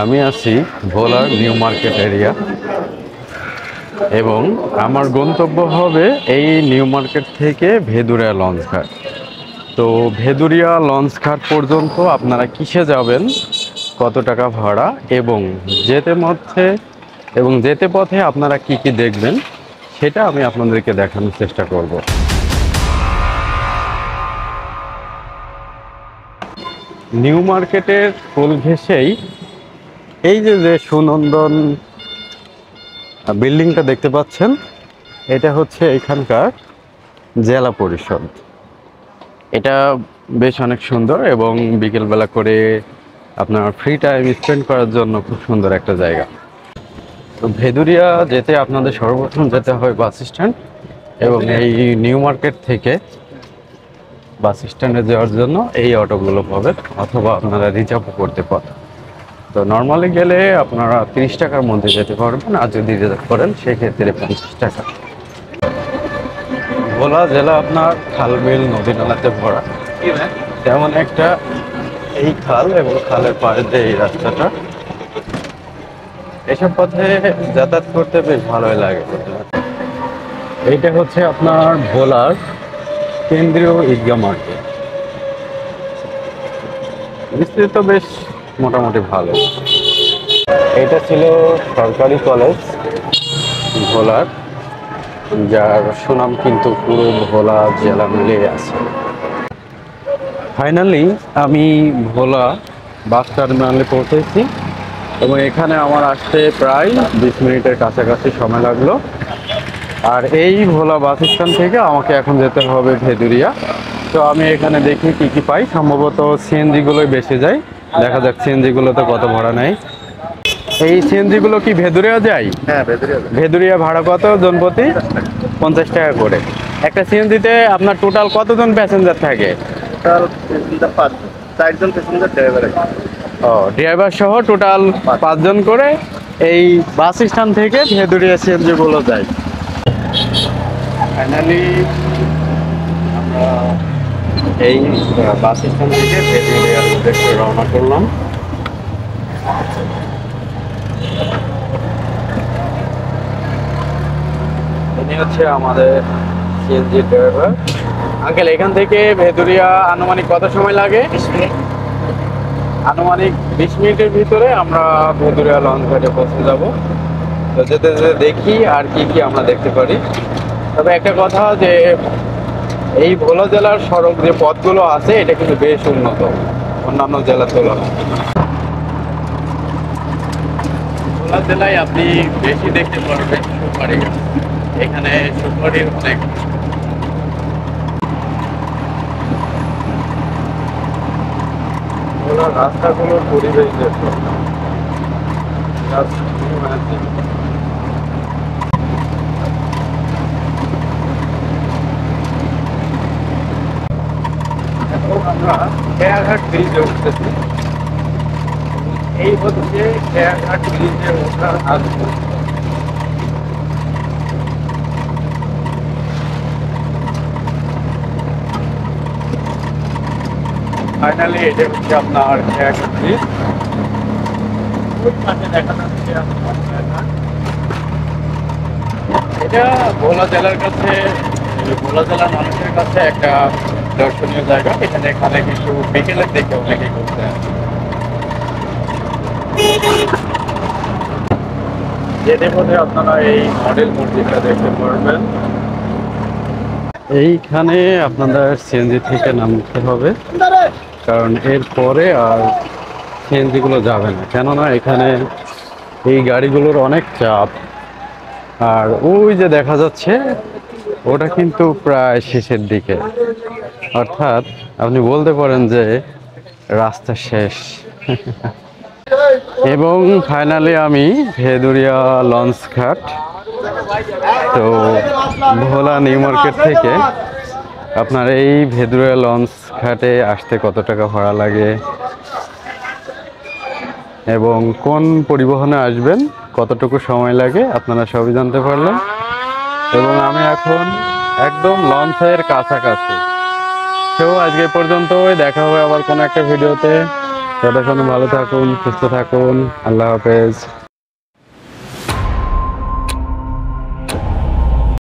আমি আছি ভোলার নিউ মার্কেট এরিয়া এবং আমার গন্তব্য হবে এই নিউ মার্কেট থেকে ভেদুরিয়া লঞ্চ ঘাট। তো ভেদুরিয়া লঞ্চ ঘাট পর্যন্ত আপনারা কিসে যাবেন, কত টাকা ভাড়া এবং যেতে পথে আপনারা কি কি দেখবেন সেটা আমি আপনাদেরকে দেখানোর চেষ্টা করব। নিউ মার্কেটের কোল ঘেঁষেই এই যে সুনন্দন বিল্ডিংটা দেখতে পাচ্ছেন, এটা হচ্ছে এখানকার জেলা পরিষদ। এটা বেশ অনেক সুন্দর এবং বিকেলবেলা করে আপনার ফ্রি টাইম স্পেন্ড করার জন্য খুব সুন্দর একটা জায়গা। তো ভেদুরিয়া যেতে আপনাদের সর্বপ্রথম যেতে হয় বাস স্ট্যান্ড, এবং এই নিউ মার্কেট থেকে বাস স্ট্যান্ডে যাওয়ার জন্য এই অটোগুলো পাবেন, অথবা আপনারা রিজার্ভও করতে পারেন। তো নর্মালি গেলে আপনারা 30 টাকার মধ্যে যেতে পারবেন, আর যদি রিজার্ভ করেন সেক্ষেত্রে 50 টাকা। ভোলা জেলা আপনার খাল বিল নদী নালাতে ভরা, তেমন একটা এই খাল এবং খালের পাড়ে দিয়ে এই রাস্তাটা, এসব পথে যাতায়াত করতে বেশ ভালোই লাগে। এইটা হচ্ছে আপনার ভোলার কেন্দ্রীয় ঈদগাহ মার্কেট। বিস্তৃত বেশ মোটামুটি ভালো। এটা ছিল সরকারি কলেজ ভোলার, যার সুনাম কিন্তু পুরো ভোলা জেলা মিলিয়ে আছে। ফাইনালি আমি ভোলা বাস টার্মিনালে পৌঁছেছি এবং এখানে আমার আসতে প্রায় 20 মিনিটের কাছাকাছি সময় লাগলো। আর এই ভোলা বাস স্ট্যান্ড থেকে আমাকে এখন যেতে হবে ভেদুরিয়া। তো আমি এখানে দেখি কি কি পাই, সম্ভবত সিএনজিগুলোই বেশি যায়। দেখা যাক সিএনজিগুলোতে কত ভাড়া নেয়। এই সিএনজিগুলো কি ভেদুরিয়া যায়? হ্যাঁ, ভেদুরিয়া ভাড়া কত জনপ্রতি? 50 টাকা করে। একটা সিএনজিতে আপনার টোটাল কতজন প্যাসেঞ্জার থাকে? টোটাল প্যাসেঞ্জার 4জন প্যাসেঞ্জার, ড্রাইভার। ও, ড্রাইভার সহ টোটাল 5 জন করে এই বাস স্ট্যান্ড থেকে ভেদুরিয়া সিএনজিগুলো যায়। ফাইনালি আমরা এই বাস স্ট্যান্ড থেকে ভেদুরিয়ার উদ্দেশ্যে রওনা করলাম। ইনি হচ্ছে আমাদের সিএনজি ড্রাইভার। আঙ্কেল, এখান থেকে ভেদুরিয়া আনুমানিক কত সময় লাগে? 20 মিনিট। আনুমানিক 20 মিনিটের ভিতরে আমরা ভেদুরিয়া লঞ্চ ঘাটে পৌঁছে যাব। তো যেতে যেতে দেখি আর কি কি আমরা দেখতে পারি। তবে একটা কথা, যে এই ভোলা জেলার সড়ক যে পথগুলো আছে এটা কিন্তু বেশ উন্নত অন্যান্য জেলার তুলনায়। ভোলা জেলায় আপনি বেশি দেখতে পারবেন সুপারি গাছ। এখানে সুপারির অনেক রাস্তাগুলোর পরিবেশ দেখুন। এখন আমরা খেয়াঘাট ব্রিজে উঠতেছি। এই হচ্ছে খেয়াঘাট ব্রিজে ওঠার আসবো। ফাইনালি এটা হচ্ছে আপনার খেয়াঘাট ব্রিজ। ওই পাশে দেখা যাচ্ছে আপনার খেয়াঘাট। এটা ভোলা জেলার মানুষের কাছে একটা দর্শনীয় জায়গা। এখানে কিছু বিকেলের দিকে অনেকেই ঘুরতে আসে। যেতে পথে আপনারা এই মডেল মসজিদটা দেখতে পারবেন। এইখানে আপনাদের সিএনজি থেকে নামতে হবে, কারণ এর পরে আর সিএনজিগুলো যাবে না, কেননা এখানে এই গাড়িগুলোর অনেক চাপ। আর ওই যে দেখা যাচ্ছে ওটা কিন্তু প্রায় শেষের দিকে, অর্থাৎ আপনি বলতে পারেন যে রাস্তা শেষ। এবং ফাইনালি আমি ভেদুরিয়া লঞ্চ ঘাট। তো ভোলা নিউ মার্কেট থেকে আপনার এই ভেদুরিয়া লঞ্চ ঘাটে আসতে কত টাকা ভাড়া লাগে এবং কোন পরিবহনে আসবেন, কতটুকু সময় লাগে, আপনারা সবই জানতে পারলেন। এবং আমি এখন একদম লঞ্চের কাছাকাছি। তো আজকে পর্যন্তই, দেখা হবে আবার কোনো একটা ভিডিওতে। ততক্ষণ ভালো থাকুন, সুস্থ থাকুন। আল্লাহ হাফেজ।